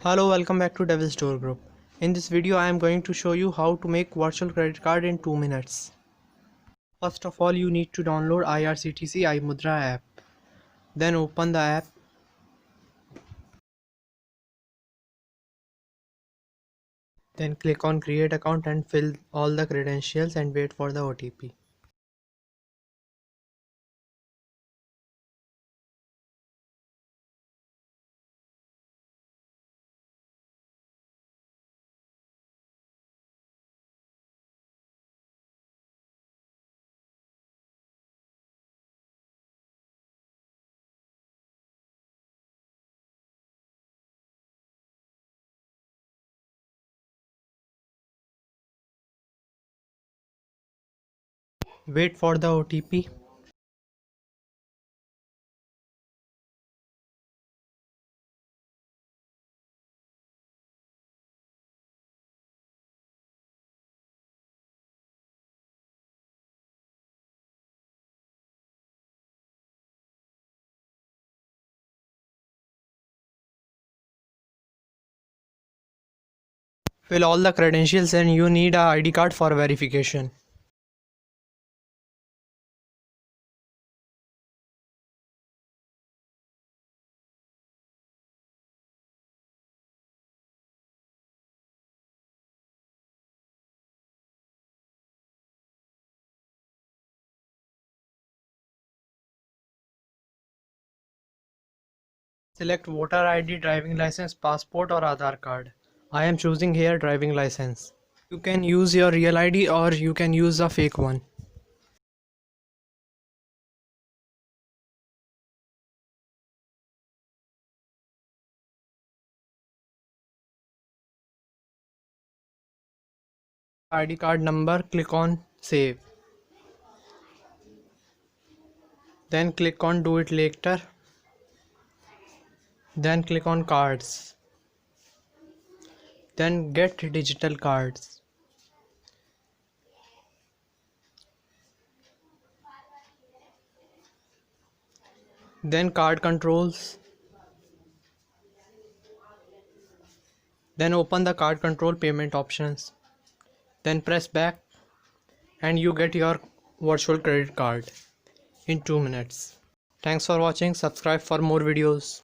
Hello, welcome back to Devil Store Group. In this video, I am going to show you how to make virtual credit card in 2 minutes. First of all, you need to download IRCTC iMudra app. Then open the app. Then click on create account and fill all the credentials and wait for the OTP. Wait for the OTP. Fill all the credentials and you need a ID card for verification. Select voter ID, driving license, passport or Aadhaar card. I am choosing here driving license. You can use your real ID or you can use a fake one. ID card number, click on save. Then click on do it later. Then click on cards. Then get digital cards. Then card controls. Then open the card control payment options. Then press back and you get your virtual credit card in 2 minutes. Thanks for watching. Subscribe for more videos.